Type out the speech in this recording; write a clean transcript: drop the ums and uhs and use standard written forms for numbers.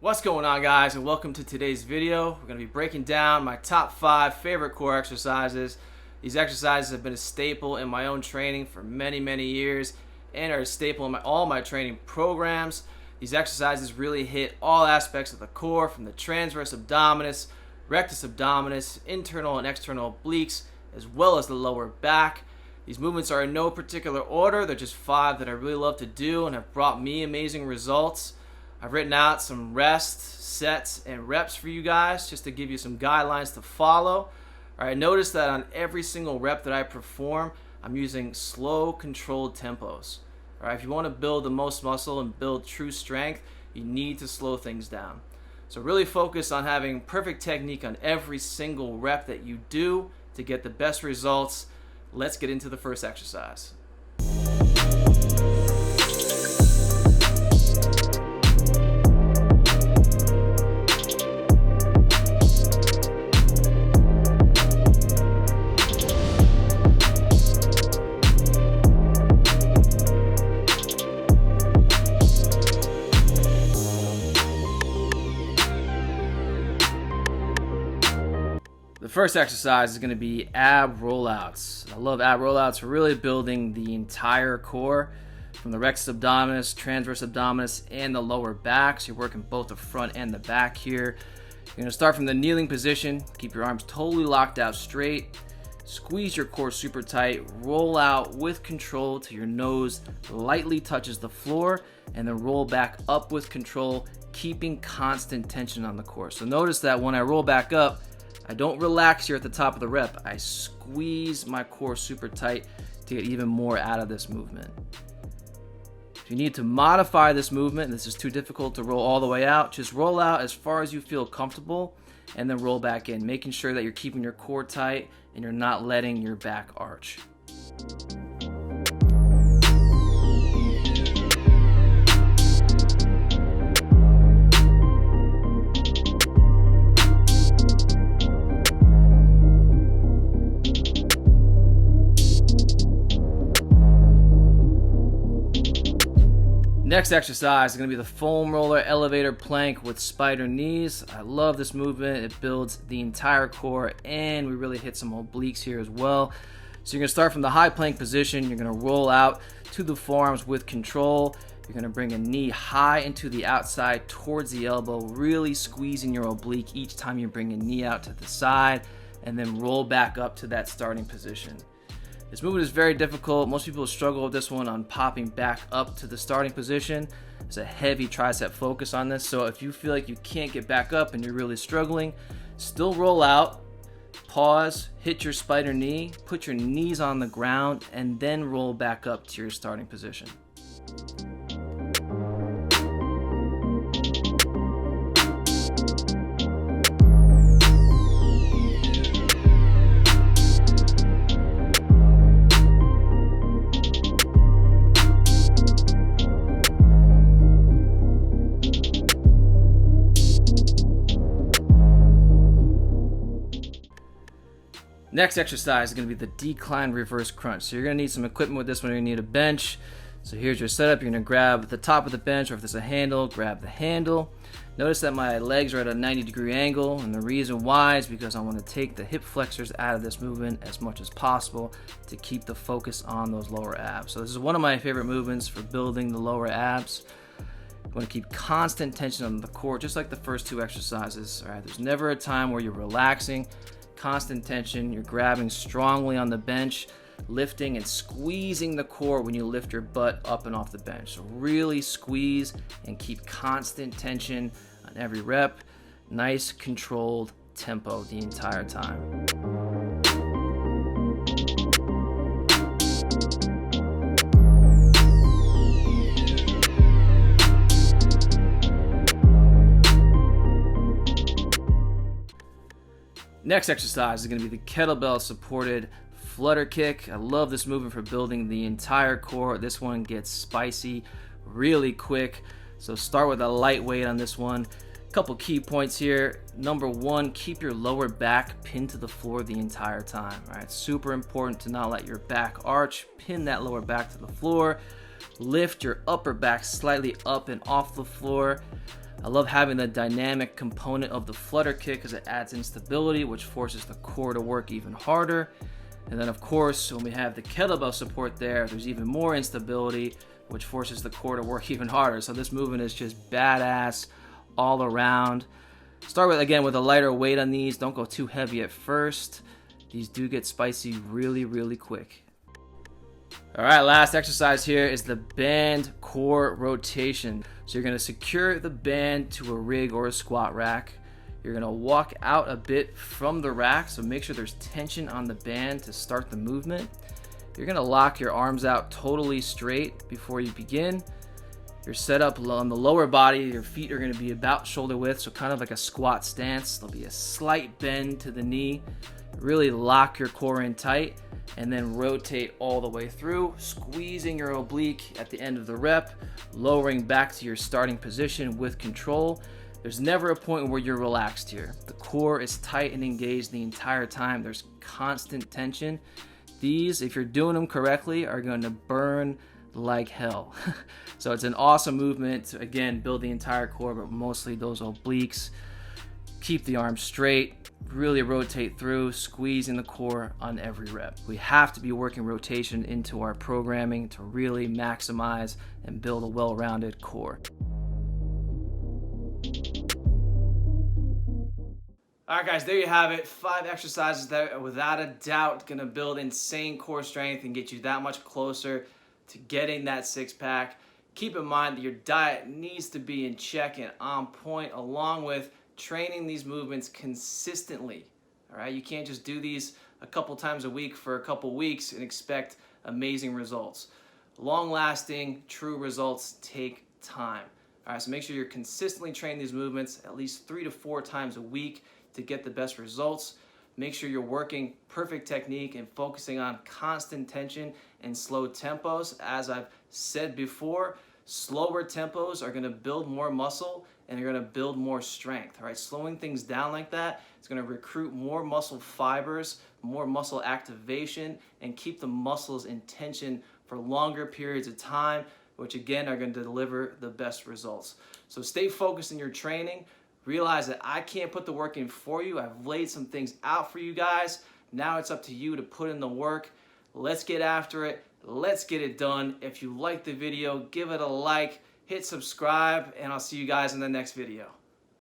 What's going on, guys, and welcome to today's video. We're going to be breaking down my top 5 favorite core exercises. These exercises have been a staple in my own training for many years and are a staple in all my training programs. These exercises really hit all aspects of the core, from the transverse abdominis, rectus abdominis, internal and external obliques, as well as the lower back. These movements are in no particular order. They're just 5 that I really love to do and have brought me amazing results. I've written out some rest, sets, and reps for you guys just to give you some guidelines to follow. All right, notice that on every single rep that I perform, I'm using slow, controlled tempos. All right, if you want to build the most muscle and build true strength, you need to slow things down. So really focus on having perfect technique on every single rep that you do to get the best results. Let's get into the first exercise. The first exercise is going to be ab rollouts. I love ab rollouts for really building the entire core, from the rectus abdominis, transverse abdominis, and the lower back. So you're working both the front and the back here. You're going to start from the kneeling position. Keep your arms totally locked out straight. Squeeze your core super tight. Roll out with control till your nose lightly touches the floor, and then roll back up with control, keeping constant tension on the core. So notice that when I roll back up, I don't relax here at the top of the rep. I squeeze my core super tight to get even more out of this movement. If you need to modify this movement, and this is too difficult to roll all the way out, just roll out as far as you feel comfortable and then roll back in, making sure that you're keeping your core tight and you're not letting your back arch. Next exercise is going to be the foam roller elevator plank with spider knees. I love this movement. It builds the entire core, and we really hit some obliques here as well. So you're going to start from the high plank position. You're going to roll out to the forearms with control. You're going to bring a knee high into the outside towards the elbow, really squeezing your oblique each time you bring a knee out to the side, and then roll back up to that starting position. This movement is very difficult. Most people struggle with this one on popping back up to the starting position. There's a heavy tricep focus on this, so if you feel like you can't get back up and you're really struggling, still roll out, pause, hit your spider knee, put your knees on the ground, and then roll back up to your starting position. Next exercise is going to be the decline reverse crunch. So you're going to need some equipment with this one. You're going to need a bench. So here's your setup. You're going to grab the top of the bench, or if there's a handle, grab the handle. Notice that my legs are at a 90-degree angle, and the reason why is because I want to take the hip flexors out of this movement as much as possible to keep the focus on those lower abs. So this is one of my favorite movements for building the lower abs. You want to keep constant tension on the core, just like the first 2 exercises. All right, there's never a time where you're relaxing. Constant tension. You're grabbing strongly on the bench, lifting and squeezing the core when you lift your butt up and off the bench. So really squeeze and keep constant tension on every rep. Nice controlled tempo the entire time. Next exercise is going to be the kettlebell supported flutter kick. I love this movement for building the entire core. This one gets spicy really quick. So start with a light weight on this one. Couple key points here. Number 1, keep your lower back pinned to the floor the entire time. All right, super important to not let your back arch. Pin that lower back to the floor. Lift your upper back slightly up and off the floor. I love having the dynamic component of the flutter kick because it adds instability, which forces the core to work even harder. And then of course, when we have the kettlebell support there's even more instability, which forces the core to work even harder. So this movement is just badass all around. Start with a lighter weight on these. Don't go too heavy at first. These do get spicy really, really quick. All right, last exercise here is the band core rotation. So you're gonna secure the band to a rig or a squat rack. You're gonna walk out a bit from the rack, so make sure there's tension on the band to start the movement. You're gonna lock your arms out totally straight before you begin. You're set up on the lower body. Your feet are gonna be about shoulder width, so kind of like a squat stance. There'll be a slight bend to the knee. Really lock your core in tight and then rotate all the way through, squeezing your oblique at the end of the rep, lowering back to your starting position with control. There's never a point where you're relaxed here. The core is tight and engaged the entire time. There's constant tension. These, if you're doing them correctly, are going to burn like hell. So it's an awesome movement to, again, build the entire core, but mostly those obliques. Keep the arms straight, really rotate through, squeezing the core on every rep. We have to be working rotation into our programming to really maximize and build a well-rounded core. All right, guys, there you have it. 5 exercises that are without a doubt gonna build insane core strength and get you that much closer to getting that six-pack. Keep in mind that your diet needs to be in check and on point, along with training these movements consistently. All right, you can't just do these a couple times a week for a couple weeks and expect amazing results. Long-lasting, true results take time. All right, so make sure you're consistently training these movements at least 3 to 4 times a week to get the best results. Make sure you're working perfect technique and focusing on constant tension and slow tempos. As I've said before, slower tempos are gonna build more muscle and they're gonna build more strength. All right, slowing things down like that, it's gonna recruit more muscle fibers, more muscle activation, and keep the muscles in tension for longer periods of time, which again are gonna deliver the best results. So stay focused in your training. Realize that I can't put the work in for you. I've laid some things out for you guys. Now it's up to you to put in the work. Let's get after it. Let's get it done. If you liked the video, give it a like, hit subscribe, and I'll see you guys in the next video.